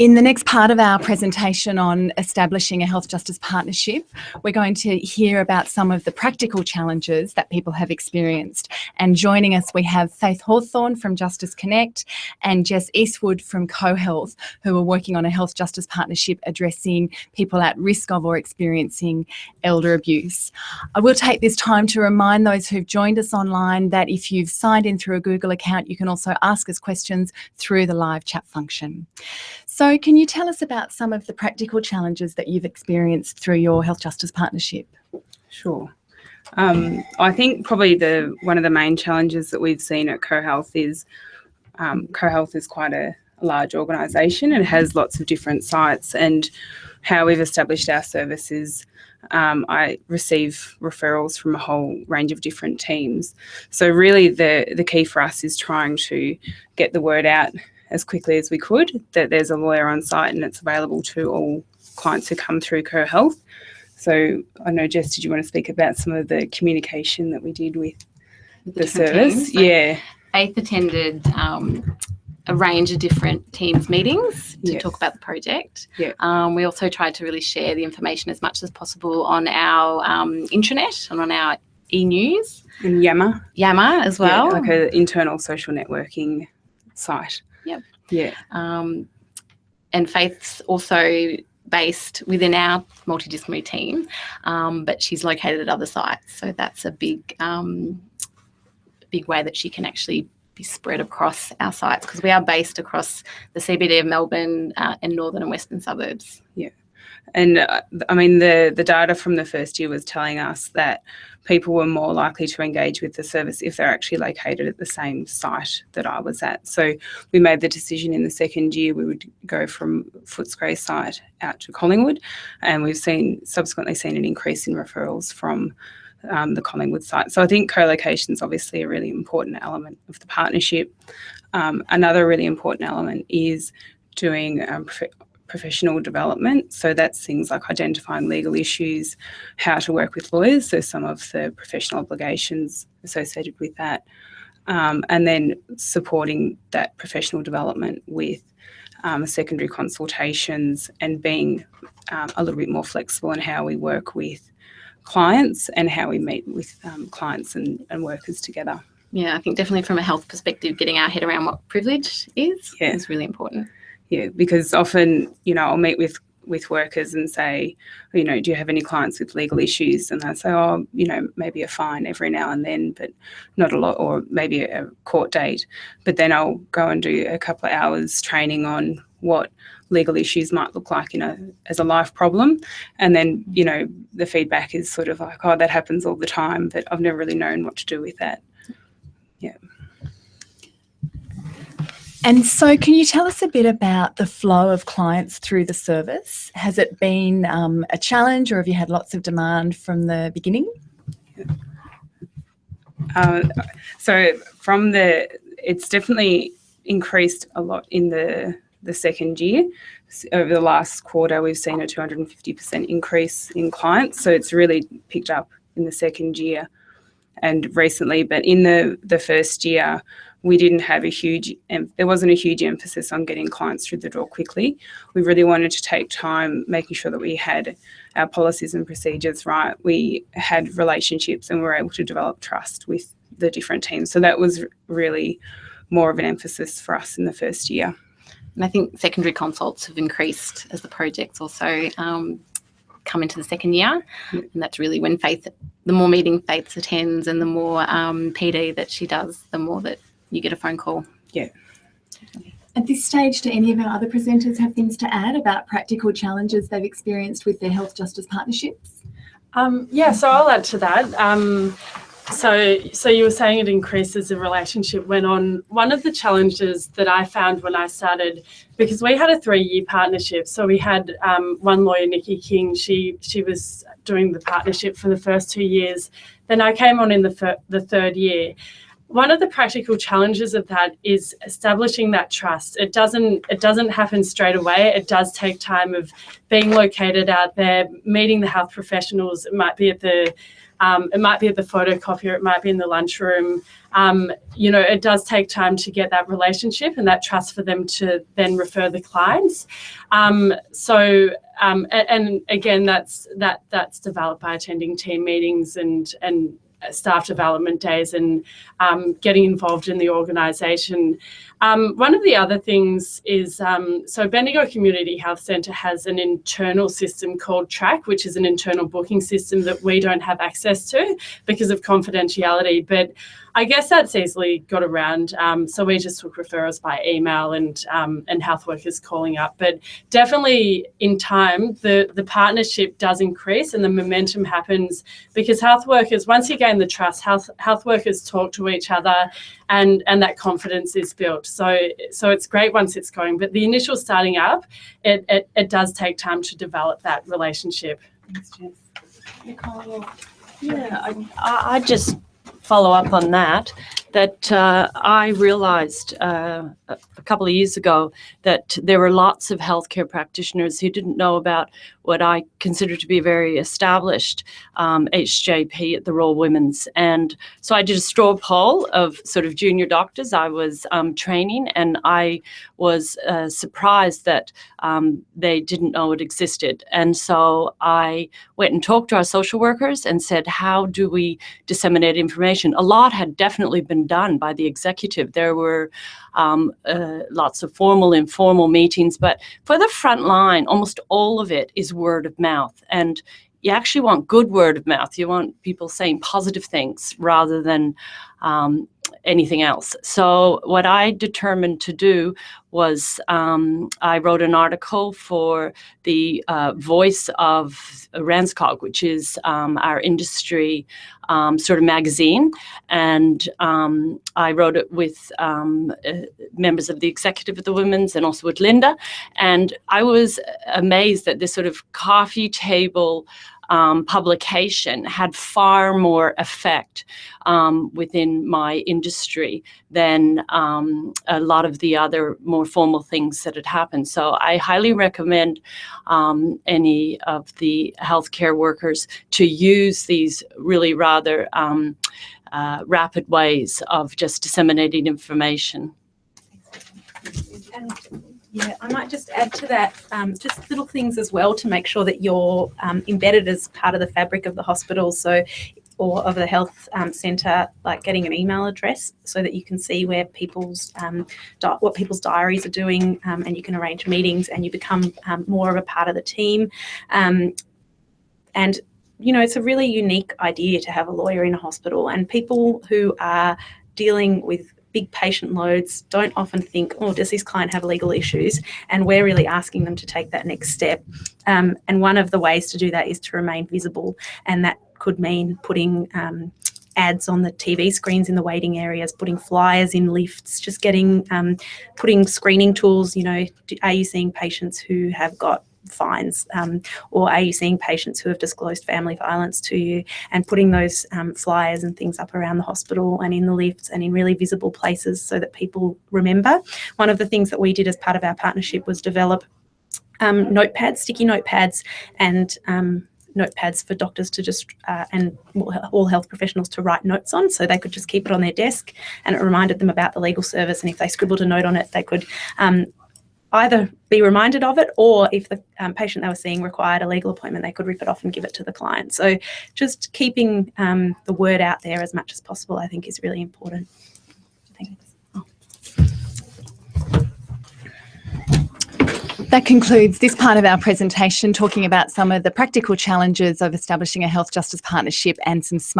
In the next part of our presentation on establishing a health justice partnership, we're going to hear about some of the practical challenges that people have experienced. And joining us, we have Faith Hawthorne from Justice Connect and Jess Eastwood from CoHealth, who are working on a health justice partnership addressing people at risk of or experiencing elder abuse. I will take this time to remind those who've joined us online that if you've signed in through a Google account, you can also ask us questions through the live chat function. So can you tell us about some of the practical challenges that you've experienced through your health justice partnership? Sure. I think probably one of the main challenges that we've seen at CoHealth is CoHealth is quite a large organisation and has lots of different sites, and how we've established our services, I receive referrals from a whole range of different teams. So really the key for us is trying to get the word out as quickly as we could that there's a lawyer on site and it's available to all clients who come through CoHealth. So I know, Jess, did you want to speak about some of the communication that we did with the service? Teams. So Faith attended a range of different teams meetings to talk about the project. We also tried to really share the information as much as possible on our intranet and on our e-news. And Yammer. Yammer as well. Yeah, like an internal social networking site. Yep. Yeah. And Faith's also based within our multidisciplinary team, but she's located at other sites. So that's a big way that she can actually be spread across our sites, because we are based across the CBD of Melbourne and northern and western suburbs. Yeah. And I mean, the data from the first year was telling us that people were more likely to engage with the service if they're actually located at the same site that I was at. So we made the decision in the second year we would go from Footscray site out to Collingwood, and we've subsequently seen an increase in referrals from the Collingwood site. So I think co-location is obviously a really important element of the partnership. Another really important element is doing professional development. So that's things like identifying legal issues, how to work with lawyers, so some of the professional obligations associated with that, and then supporting that professional development with secondary consultations and being a little bit more flexible in how we work with clients and how we meet with clients and workers together. Yeah, I think definitely from a health perspective, getting our head around what privilege is really important. Yeah, because often, I'll meet with workers and say, do you have any clients with legal issues? And they'll say, maybe a fine every now and then, but not a lot, or maybe a court date. But then I'll go and do a couple of hours training on what legal issues might look like, as a life problem. And then, the feedback is sort of like, oh, that happens all the time, but I've never really known what to do with that. Yeah. And so can you tell us a bit about the flow of clients through the service? Has it been a challenge, or have you had lots of demand from the beginning? So it's definitely increased a lot in the second year. Over the last quarter, we've seen a 250% increase in clients. So it's really picked up in the second year and recently. But in the first year, we didn't have there wasn't a huge emphasis on getting clients through the door quickly. We really wanted to take time, making sure that we had our policies and procedures right. We had relationships and we were able to develop trust with the different teams. So that was really more of an emphasis for us in the first year. And I think secondary consults have increased as the projects also come into the second year. And that's really when the more meeting Faith attends and the more PD that she does, the more that you get a phone call. Yeah. At this stage, do any of our other presenters have things to add about practical challenges they've experienced with their health justice partnerships? So I'll add to that. So you were saying it increases the relationship went on. One of the challenges that I found when I started, because we had a 3-year partnership, so we had one lawyer, Nikki King, she was doing the partnership for the first 2 years. Then I came on in the third year. one of the practical challenges of that is establishing that trust. It doesn't happen straight away. It does take time of being located out there, meeting the health professionals. It might be at the photocopier, it might be in the lunchroom. It does take time to get that relationship and that trust for them to then refer the clients. And again, that's developed by attending team meetings and staff development days and getting involved in the organisation. One of the other things is, so Bendigo Community Health Centre has an internal system called Track, which is an internal booking system that we don't have access to because of confidentiality. But I guess that's easily got around. So we just took referrals by email and health workers calling up. But definitely in time, the partnership does increase and the momentum happens because health workers, once you gain the trust, health workers talk to each other and that confidence is built. So it's great once it's going. But the initial starting up, it does take time to develop that relationship. Thanks, Jess. Nicole? Yeah, I just follow up on that I realised a couple of years ago that there were lots of healthcare practitioners who didn't know about what I consider to be a very established HJP at the Royal Women's. And so I did a straw poll of sort of junior doctors I was training, and I was surprised that they didn't know it existed. And so I went and talked to our social workers and said, how do we disseminate information? A lot had definitely been done by the executive. There were lots of formal, informal meetings, but for the front line, almost all of it is word of mouth. And you actually want good word of mouth. You want people saying positive things rather than anything else. So what I determined to do was I wrote an article for the Voice of RANZCOG, which is our industry sort of magazine. And I wrote it with members of the executive of the Women's and also with Linda. And I was amazed that this sort of coffee table publication had far more effect within my industry than a lot of the other more formal things that had happened. So I highly recommend any of the healthcare workers to use these really rather rapid ways of just disseminating information. And yeah, I might just add to that, just little things as well to make sure that you're embedded as part of the fabric of the hospital, or of the health centre, like getting an email address so that you can see where what people's diaries are doing, and you can arrange meetings and you become more of a part of the team. And it's a really unique idea to have a lawyer in a hospital, and people who are dealing with big patient loads don't often think, oh, does this client have legal issues? And we're really asking them to take that next step. And one of the ways to do that is to remain visible. And that could mean putting ads on the TV screens in the waiting areas, putting flyers in lifts, just putting screening tools. Are you seeing patients who have got fines, or are you seeing patients who have disclosed family violence to you, and putting those flyers and things up around the hospital and in the lifts and in really visible places so that people remember. One of the things that we did as part of our partnership was develop notepads, sticky notepads, and notepads for doctors to just and all health professionals to write notes on, so they could just keep it on their desk, and it reminded them about the legal service, and if they scribbled a note on it, they could either be reminded of it, or if the patient they were seeing required a legal appointment, they could rip it off and give it to the client. So just keeping the word out there as much as possible, I think, is really important. Thanks. That concludes this part of our presentation, talking about some of the practical challenges of establishing a health justice partnership and some smart